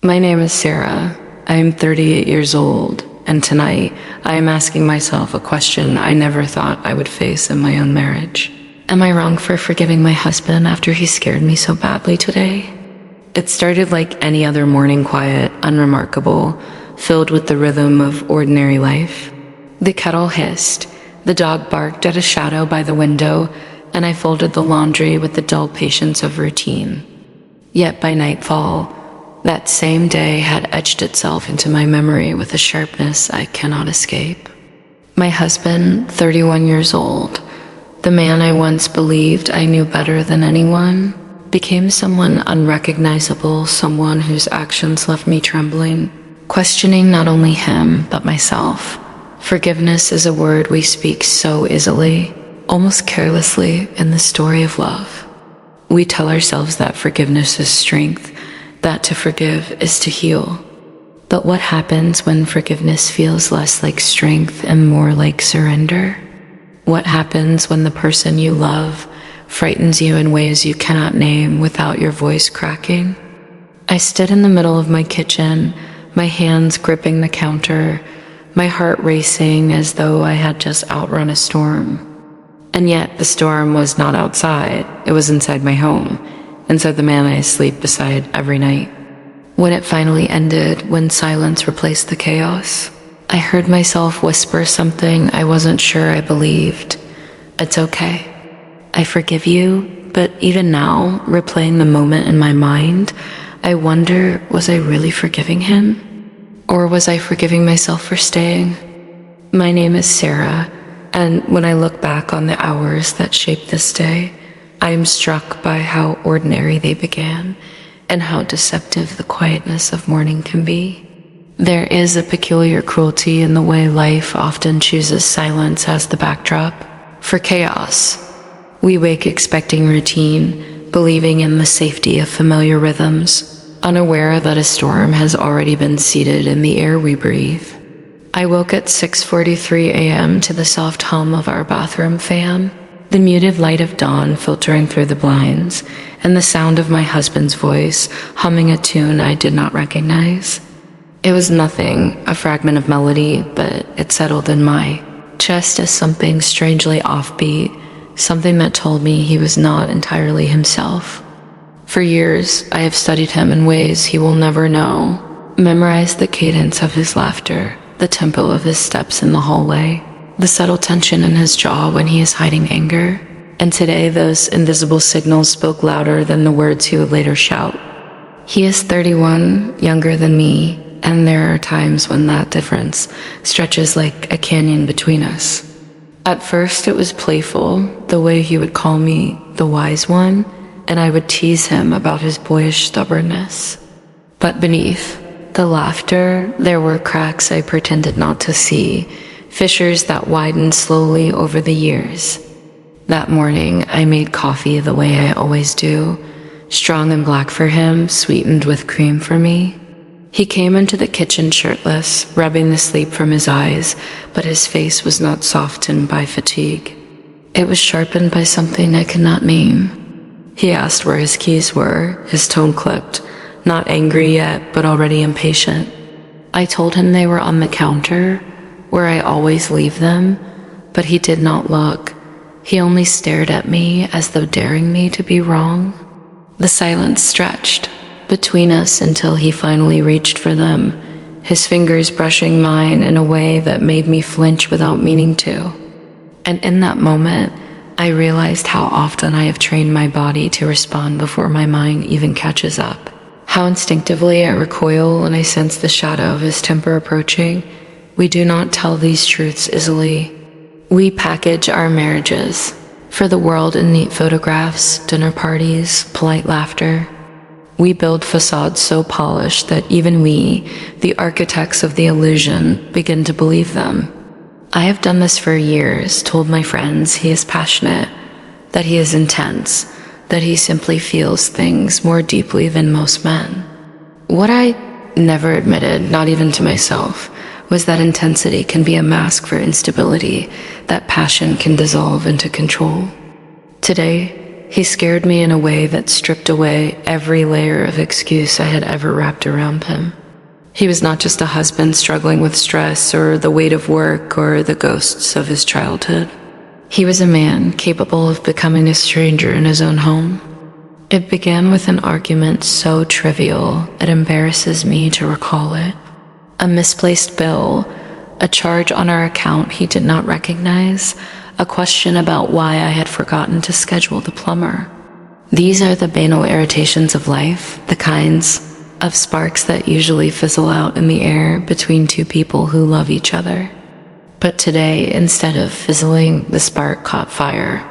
My name is Sarah. I am 38 years old, and tonight I am asking myself a question I never thought I would face in my own marriage. Am I wrong for forgiving my husband after he scared me so badly today? It started like any other morning, quiet, unremarkable, filled with the rhythm of ordinary life. The kettle hissed, the dog barked at a shadow by the window, and I folded the laundry with the dull patience of routine. Yet by nightfall, that same day had etched itself into my memory with a sharpness I cannot escape. My husband, 31 years old, the man I once believed I knew better than anyone, became someone unrecognizable, someone whose actions left me trembling, questioning not only him, but myself. Forgiveness is a word we speak so easily, almost carelessly in the story of love. We tell ourselves that forgiveness is strength, that to forgive is to heal. But what happens when forgiveness feels less like strength and more like surrender? What happens when the person you love frightens you in ways you cannot name without your voice cracking? I stood in the middle of my kitchen, my hands gripping the counter, my heart racing as though I had just outrun a storm. And yet the storm was not outside, it was inside my home, and so the man I sleep beside every night. When it finally ended, when silence replaced the chaos, I heard myself whisper something I wasn't sure I believed. It's okay. I forgive you, but even now, replaying the moment in my mind, I wonder, was I really forgiving him? Or was I forgiving myself for staying? My name is Sarah, and when I look back on the hours that shaped this day, I am struck by how ordinary they began and how deceptive the quietness of morning can be. There is a peculiar cruelty in the way life often chooses silence as the backdrop for chaos. We wake expecting routine, believing in the safety of familiar rhythms, unaware that a storm has already been seeded in the air we breathe. I woke at 6:43 a.m. to the soft hum of our bathroom fan, the muted light of dawn filtering through the blinds, and the sound of my husband's voice humming a tune I did not recognize. It was nothing, a fragment of melody, but it settled in my chest as something strangely offbeat, something that told me he was not entirely himself. For years, I have studied him in ways he will never know, memorized the cadence of his laughter, the tempo of his steps in the hallway, the subtle tension in his jaw when he is hiding anger, and today those invisible signals spoke louder than the words he would later shout. He is 31, younger than me, and there are times when that difference stretches like a canyon between us. At first it was playful, the way he would call me the wise one, and I would tease him about his boyish stubbornness. But beneath the laughter, there were cracks I pretended not to see, fissures that widened slowly over the years. That morning, I made coffee the way I always do, strong and black for him, sweetened with cream for me. He came into the kitchen shirtless, rubbing the sleep from his eyes, but his face was not softened by fatigue. It was sharpened by something I could not name. He asked where his keys were, his tone clipped, not angry yet, but already impatient. I told him they were on the counter, where I always leave them, but he did not look. He only stared at me as though daring me to be wrong. The silence stretched between us until he finally reached for them, his fingers brushing mine in a way that made me flinch without meaning to. And in that moment, I realized how often I have trained my body to respond before my mind even catches up. How instinctively I recoil when I sense the shadow of his temper approaching. We do not tell these truths easily. We package our marriages for the world in neat photographs, dinner parties, polite laughter. We build facades so polished that even we, the architects of the illusion, begin to believe them. I have done this for years, told my friends he is passionate, that he is intense, that he simply feels things more deeply than most men. What I never admitted, not even to myself, was that intensity can be a mask for instability, that passion can dissolve into control. Today, He scared me in a way that stripped away every layer of excuse I had ever wrapped around him. He was not just a husband struggling with stress or the weight of work or the ghosts of his childhood. He was a man capable of becoming a stranger in his own home. It began with an argument so trivial it embarrasses me to recall it. A misplaced bill, a charge on our account he did not recognize, a question about why I had forgotten to schedule the plumber. These are the banal irritations of life, the kinds of sparks that usually fizzle out in the air between two people who love each other. But today, instead of fizzling, the spark caught fire.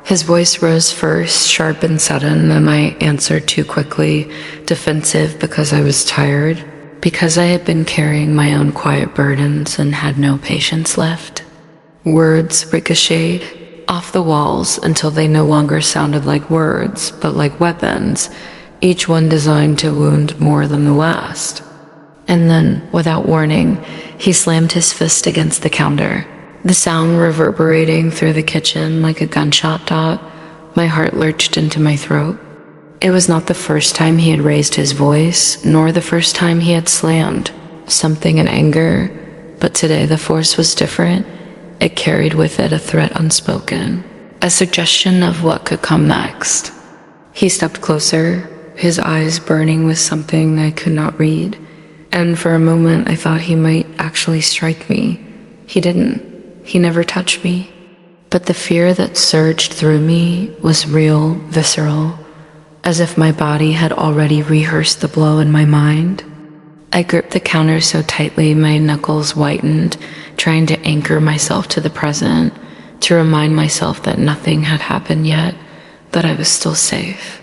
His voice rose first, sharp and sudden, and I answered too quickly, defensive because I was tired, because I had been carrying my own quiet burdens and had no patience left. Words ricocheted off the walls until they no longer sounded like words, but like weapons, each one designed to wound more than the last. And then, without warning, he slammed his fist against the counter, the sound reverberating through the kitchen like a gunshot dot. My heart lurched into my throat. It was not the first time he had raised his voice, nor the first time he had slammed something in anger, but today the force was different. It carried with it a threat unspoken, a suggestion of what could come next. He stepped closer, his eyes burning with something I could not read, and for a moment I thought he might actually strike me. He didn't. He never touched me. But the fear that surged through me was real, visceral, as if my body had already rehearsed the blow in my mind. I gripped the counter so tightly my knuckles whitened, trying to anchor myself to the present, to remind myself that nothing had happened yet, that I was still safe.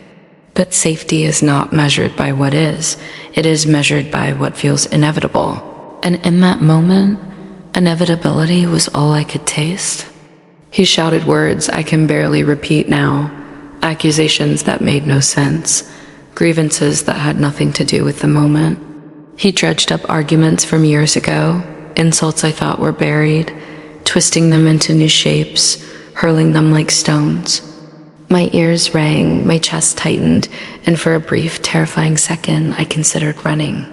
But safety is not measured by what is, it is measured by what feels inevitable. And in that moment, inevitability was all I could taste. He shouted words I can barely repeat now, accusations that made no sense, grievances that had nothing to do with the moment. He dredged up arguments from years ago, insults I thought were buried, twisting them into new shapes, hurling them like stones. My ears rang, my chest tightened, and for a brief, terrifying second, I considered running.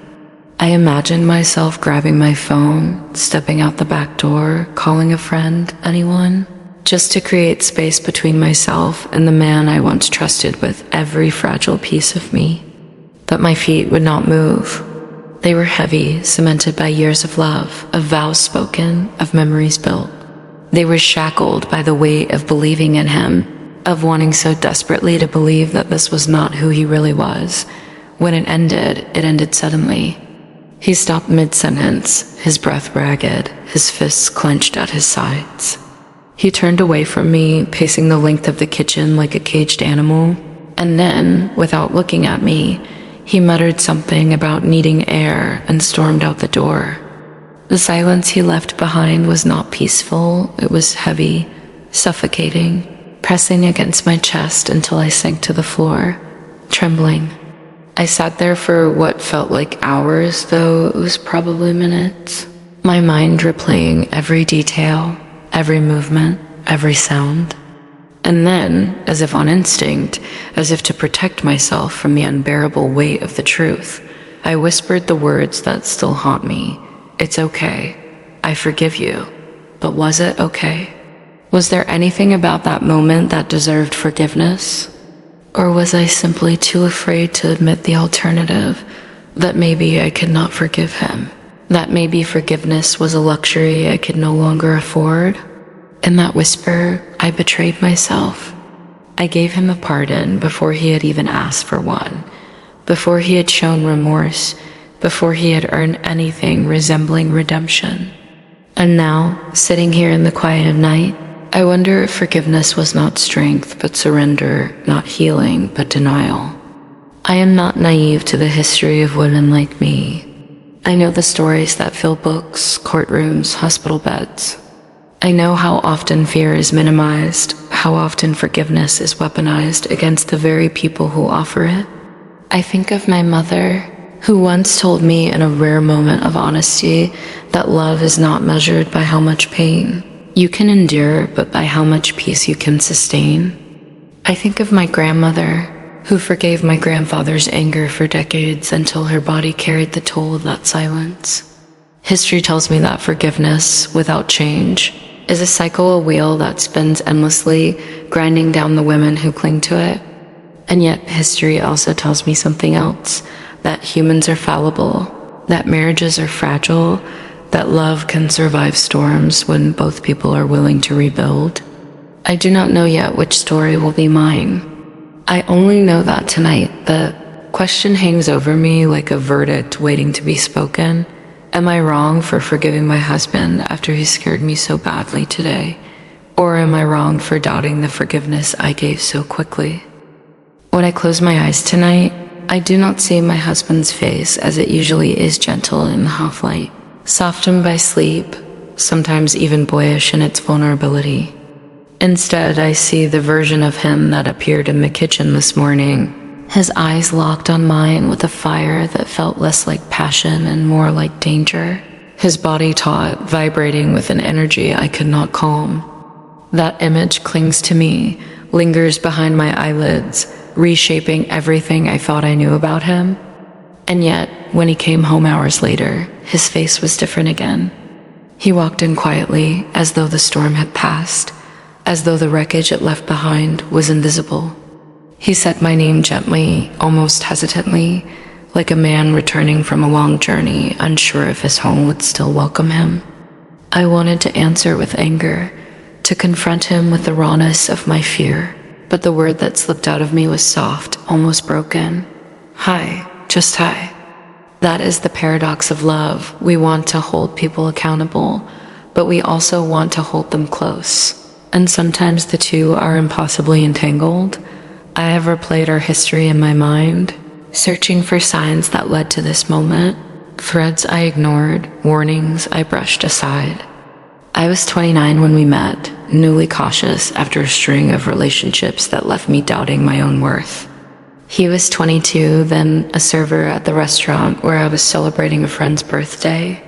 I imagined myself grabbing my phone, stepping out the back door, calling a friend, anyone, just to create space between myself and the man I once trusted with every fragile piece of me. But my feet would not move. They were heavy, cemented by years of love, of vows spoken, of memories built. They were shackled by the weight of believing in him, of wanting so desperately to believe that this was not who he really was. When it ended suddenly. He stopped mid-sentence, his breath ragged, his fists clenched at his sides. He turned away from me, pacing the length of the kitchen like a caged animal, and then, without looking at me, he muttered something about needing air and stormed out the door. The silence he left behind was not peaceful, it was heavy, suffocating, pressing against my chest until I sank to the floor, trembling. I sat there for what felt like hours, though it was probably minutes, my mind replaying every detail, every movement, every sound. And then, as if on instinct, as if to protect myself from the unbearable weight of the truth, I whispered the words that still haunt me. It's okay. I forgive you. But was it okay? Was there anything about that moment that deserved forgiveness? Or was I simply too afraid to admit the alternative, that maybe I could not forgive him, that maybe forgiveness was a luxury I could no longer afford? In that whisper, I betrayed myself. I gave him a pardon before he had even asked for one, before he had shown remorse, before he had earned anything resembling redemption. And now, sitting here in the quiet of night, I wonder if forgiveness was not strength but surrender, not healing but denial. I am not naive to the history of women like me. I know the stories that fill books, courtrooms, hospital beds. I know how often fear is minimized, how often forgiveness is weaponized against the very people who offer it. I think of my mother, who once told me in a rare moment of honesty that love is not measured by how much pain you can endure, but by how much peace you can sustain. I think of my grandmother, who forgave my grandfather's anger for decades until her body carried the toll of that silence. History tells me that forgiveness, without change, is a cycle, a wheel that spins endlessly, grinding down the women who cling to it. And yet, history also tells me something else, that humans are fallible, that marriages are fragile, that love can survive storms when both people are willing to rebuild. I do not know yet which story will be mine. I only know that tonight the question hangs over me like a verdict waiting to be spoken. Am I wrong for forgiving my husband after he scared me so badly today? Or am I wrong for doubting the forgiveness I gave so quickly? When I close my eyes tonight, I do not see my husband's face as it usually is, gentle in the half light, softened by sleep, sometimes even boyish in its vulnerability. Instead, I see the version of him that appeared in the kitchen this morning, his eyes locked on mine with a fire that felt less like passion and more like danger, his body taut, vibrating with an energy I could not calm. That image clings to me, lingers behind my eyelids, reshaping everything I thought I knew about him. And yet, when he came home hours later, his face was different again. He walked in quietly, as though the storm had passed, as though the wreckage it left behind was invisible. He said my name gently, almost hesitantly, like a man returning from a long journey, unsure if his home would still welcome him. I wanted to answer with anger, to confront him with the rawness of my fear, but the word that slipped out of me was soft, almost broken. Hi, just hi. That is the paradox of love. We want to hold people accountable, but we also want to hold them close. And sometimes the two are impossibly entangled. I have replayed our history in my mind, searching for signs that led to this moment, threads I ignored, warnings I brushed aside. I was 29 when we met, newly cautious after a string of relationships that left me doubting my own worth. He was 22, then a server at the restaurant where I was celebrating a friend's birthday.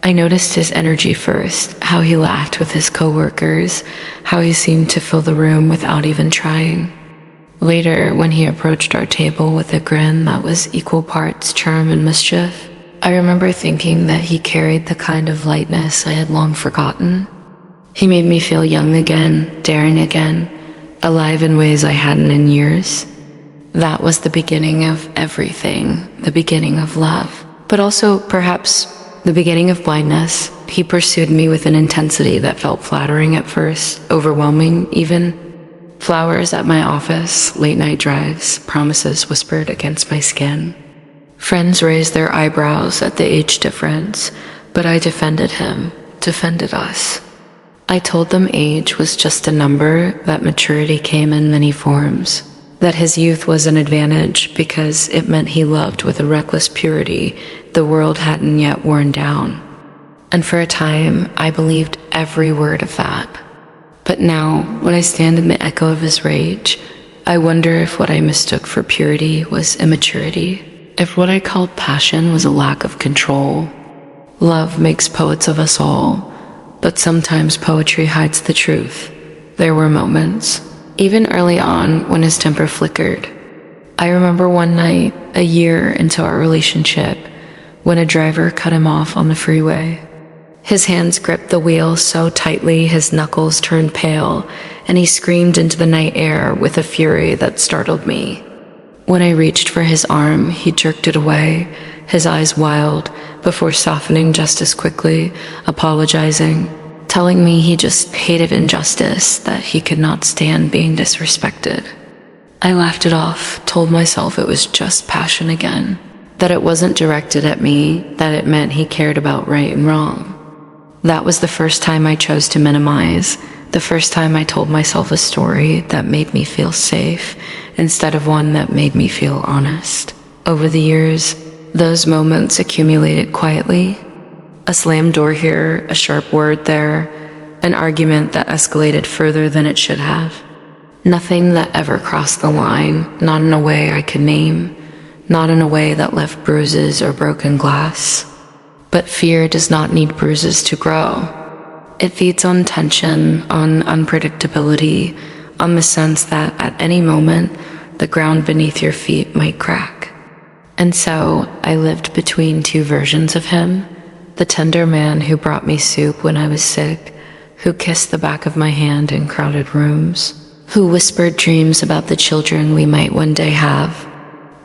I noticed his energy first, how he laughed with his coworkers, how he seemed to fill the room without even trying. Later, when he approached our table with a grin that was equal parts charm and mischief, I remember thinking that he carried the kind of lightness I had long forgotten. He made me feel young again, daring again, alive in ways I hadn't in years. That was the beginning of everything, the beginning of love, but also perhaps the beginning of blindness. He pursued me with an intensity that felt flattering at first, overwhelming even. Flowers at my office, late night drives, promises whispered against my skin. Friends raised their eyebrows at the age difference, but I defended him, defended us. I told them age was just a number, that maturity came in many forms, that his youth was an advantage because it meant he loved with a reckless purity the world hadn't yet worn down. And for a time, I believed every word of that. But now, when I stand in the echo of his rage, I wonder if what I mistook for purity was immaturity. If what I called passion was a lack of control. Love makes poets of us all, but sometimes poetry hides the truth. There were moments, even early on, when his temper flickered. I remember one night, a year into our relationship, when a driver cut him off on the freeway. His hands gripped the wheel so tightly his knuckles turned pale, and he screamed into the night air with a fury that startled me. When I reached for his arm, he jerked it away, his eyes wild, before softening just as quickly, apologizing, telling me he just hated injustice, that he could not stand being disrespected. I laughed it off, told myself it was just passion again, that it wasn't directed at me, that it meant he cared about right and wrong. That was the first time I chose to minimize, the first time I told myself a story that made me feel safe, instead of one that made me feel honest. Over the years, those moments accumulated quietly. A slammed door here, a sharp word there, an argument that escalated further than it should have. Nothing that ever crossed the line, not in a way I could name, not in a way that left bruises or broken glass. But fear does not need bruises to grow. It feeds on tension, on unpredictability, on the sense that at any moment, the ground beneath your feet might crack. And so I lived between two versions of him, the tender man who brought me soup when I was sick, who kissed the back of my hand in crowded rooms, who whispered dreams about the children we might one day have,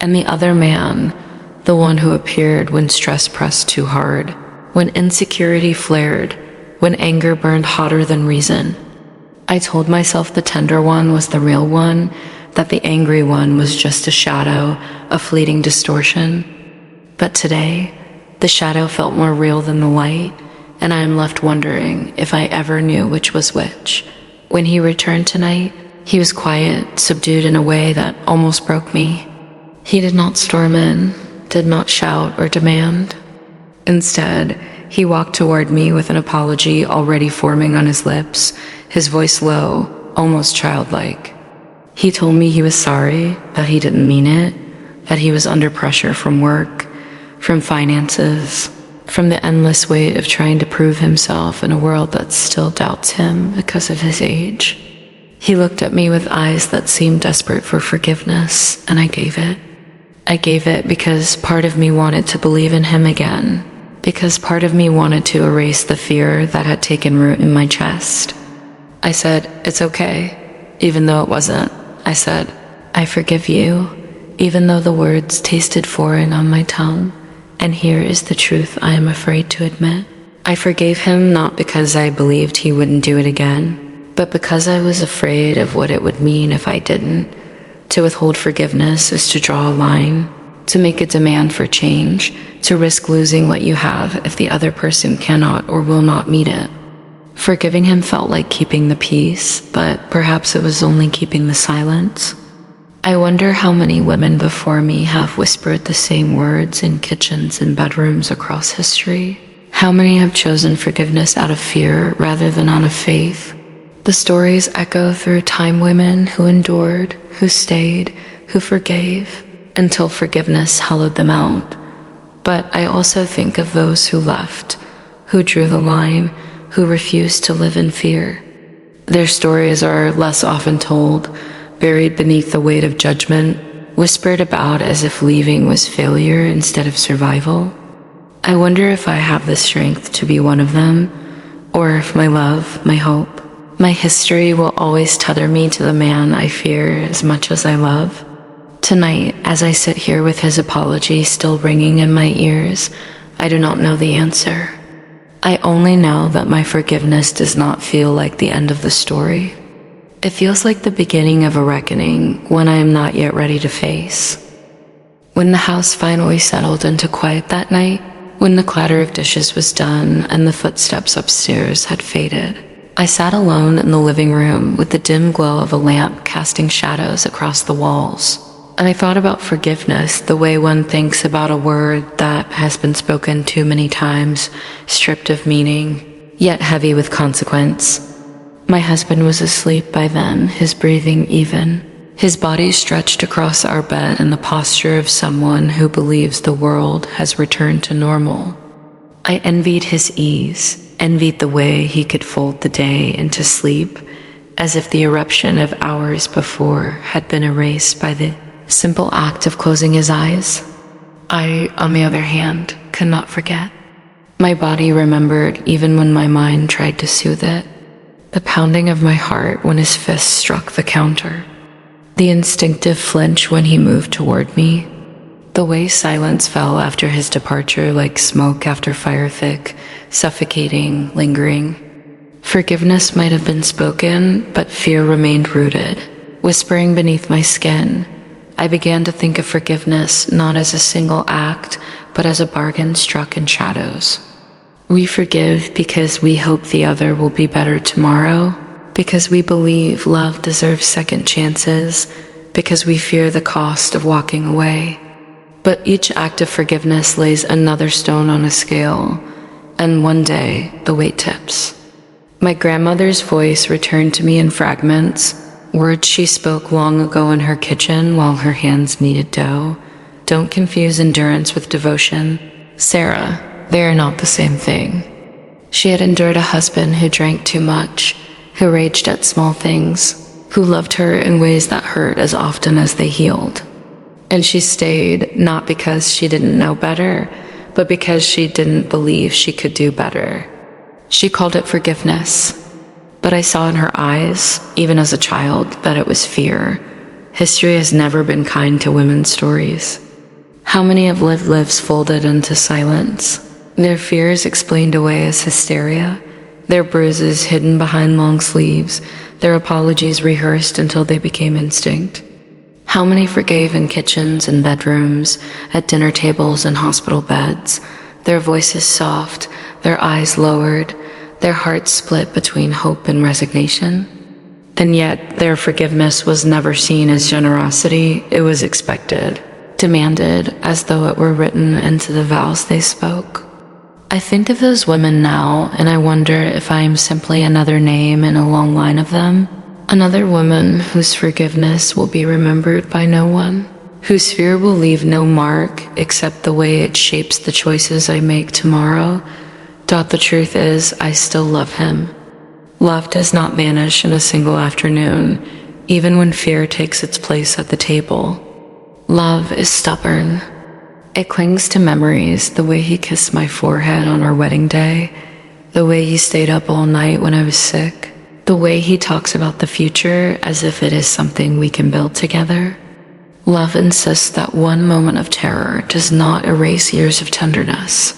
and the other man, the one who appeared when stress pressed too hard, when insecurity flared, when anger burned hotter than reason. I told myself the tender one was the real one, that the angry one was just a shadow, a fleeting distortion. But today, the shadow felt more real than the light, and I am left wondering if I ever knew which was which. When he returned tonight, he was quiet, subdued in a way that almost broke me. He did not storm in, did not shout or demand. Instead, he walked toward me with an apology already forming on his lips, his voice low, almost childlike. He told me he was sorry, that he didn't mean it, that he was under pressure from work, from finances, from the endless weight of trying to prove himself in a world that still doubts him because of his age. He looked at me with eyes that seemed desperate for forgiveness, and I gave it. I gave it because part of me wanted to believe in him again, because part of me wanted to erase the fear that had taken root in my chest. I said, "It's okay," even though it wasn't. I said, "I forgive you," even though the words tasted foreign on my tongue. And here is the truth I am afraid to admit. I forgave him not because I believed he wouldn't do it again, but because I was afraid of what it would mean if I didn't. To withhold forgiveness is to draw a line, to make a demand for change, to risk losing what you have if the other person cannot or will not meet it. Forgiving him felt like keeping the peace, but perhaps it was only keeping the silence. I wonder how many women before me have whispered the same words in kitchens and bedrooms across history. How many have chosen forgiveness out of fear rather than out of faith? The stories echo through time, women who endured, who stayed, who forgave, until forgiveness hollowed them out. But I also think of those who left, who drew the line, who refused to live in fear. Their stories are less often told, buried beneath the weight of judgment, whispered about as if leaving was failure instead of survival. I wonder if I have the strength to be one of them, or if my love, my hope, my history will always tether me to the man I fear as much as I love. Tonight, as I sit here with his apology still ringing in my ears, I do not know the answer. I only know that my forgiveness does not feel like the end of the story. It feels like the beginning of a reckoning, one I am not yet ready to face. When the house finally settled into quiet that night, when the clatter of dishes was done and the footsteps upstairs had faded, I sat alone in the living room with the dim glow of a lamp casting shadows across the walls. And I thought about forgiveness the way one thinks about a word that has been spoken too many times, stripped of meaning, yet heavy with consequence. My husband was asleep by then, his breathing even, his body stretched across our bed in the posture of someone who believes the world has returned to normal. I envied his ease, envied the way he could fold the day into sleep, as if the eruption of hours before had been erased by the simple act of closing his eyes. I, on the other hand, could not forget. My body remembered even when my mind tried to soothe it. The pounding of my heart when his fist struck the counter. The instinctive flinch when he moved toward me. The way silence fell after his departure like smoke after fire thick, suffocating, lingering. Forgiveness might have been spoken, but fear remained rooted, whispering beneath my skin. I began to think of forgiveness not as a single act, but as a bargain struck in shadows. We forgive because we hope the other will be better tomorrow, because we believe love deserves second chances, because we fear the cost of walking away. But each act of forgiveness lays another stone on a scale, and one day the weight tips. My grandmother's voice returned to me in fragments, words she spoke long ago in her kitchen while her hands kneaded dough. Don't confuse endurance with devotion. Sarah, they are not the same thing. She had endured a husband who drank too much, who raged at small things, who loved her in ways that hurt as often as they healed. And she stayed not because she didn't know better, but because she didn't believe she could do better. She called it forgiveness, but I saw in her eyes, even as a child, that it was fear. History has never been kind to women's stories. How many have lived lives folded into silence, their fears explained away as hysteria, their bruises hidden behind long sleeves, their apologies rehearsed until they became instinct? How many forgave in kitchens and bedrooms, at dinner tables and hospital beds, their voices soft, their eyes lowered, their hearts split between hope and resignation? And yet their forgiveness was never seen as generosity. It was expected, demanded, as though it were written into the vows they spoke. I think of those women now, and I wonder if I am simply another name in a long line of them. Another woman whose forgiveness will be remembered by no one, whose fear will leave no mark except the way it shapes the choices I make tomorrow. The truth is, I still love him. Love does not vanish in a single afternoon, even when fear takes its place at the table. Love is stubborn. It clings to memories, the way he kissed my forehead on our wedding day, the way he stayed up all night when I was sick, the way he talks about the future as if it is something we can build together. Love insists that one moment of terror does not erase years of tenderness.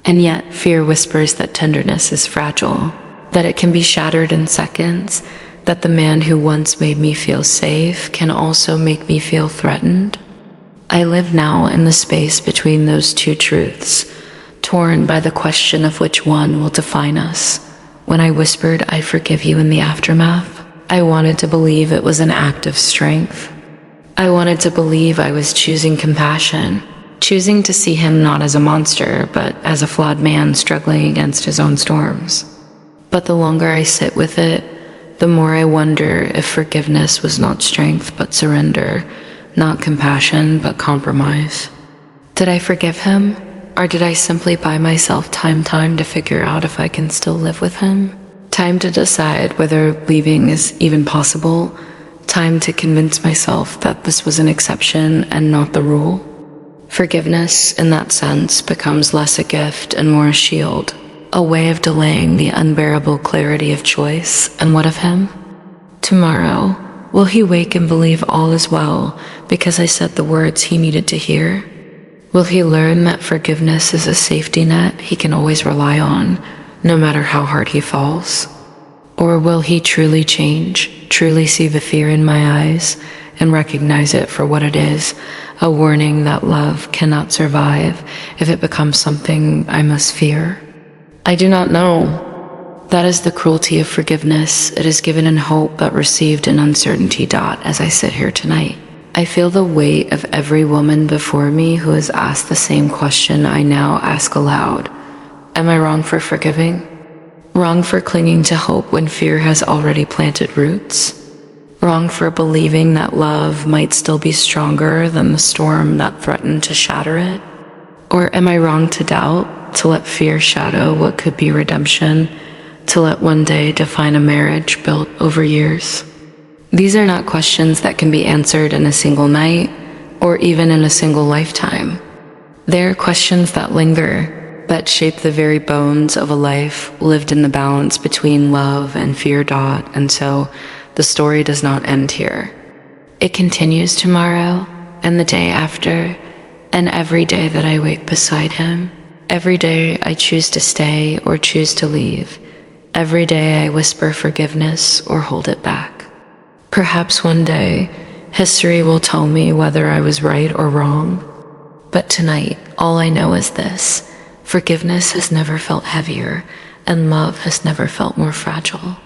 And yet fear whispers that tenderness is fragile, that it can be shattered in seconds, that the man who once made me feel safe can also make me feel threatened. I live now in the space between those two truths, torn by the question of which one will define us. When I whispered, "I forgive you" in the aftermath, I wanted to believe it was an act of strength. I wanted to believe I was choosing compassion, choosing to see him not as a monster, but as a flawed man struggling against his own storms. But the longer I sit with it, the more I wonder if forgiveness was not strength but surrender, not compassion but compromise. Did I forgive him? Or did I simply buy myself time to figure out if I can still live with him? Time to decide whether leaving is even possible. Time to convince myself that this was an exception and not the rule. Forgiveness, in that sense, becomes less a gift and more a shield, a way of delaying the unbearable clarity of choice. And what of him? Tomorrow, will he wake and believe all is well because I said the words he needed to hear? Will he learn that forgiveness is a safety net he can always rely on, no matter how hard he falls? Or will he truly change, truly see the fear in my eyes, and recognize it for what it is, a warning that love cannot survive if it becomes something I must fear? I do not know. That is the cruelty of forgiveness. It is given in hope but received in uncertainty. As I sit here tonight, I feel the weight of every woman before me who has asked the same question I now ask aloud. Am I wrong for forgiving? Wrong for clinging to hope when fear has already planted roots? Wrong for believing that love might still be stronger than the storm that threatened to shatter it? Or am I wrong to doubt, to let fear shadow what could be redemption, to let one day define a marriage built over years? These are not questions that can be answered in a single night, or even in a single lifetime. They are questions that linger, that shape the very bones of a life lived in the balance between love and fear. And so, the story does not end here. It continues tomorrow, and the day after, and every day that I wake beside him. Every day I choose to stay or choose to leave. Every day I whisper forgiveness or hold it back. Perhaps one day, history will tell me whether I was right or wrong. But tonight, all I know is this: forgiveness has never felt heavier, and love has never felt more fragile.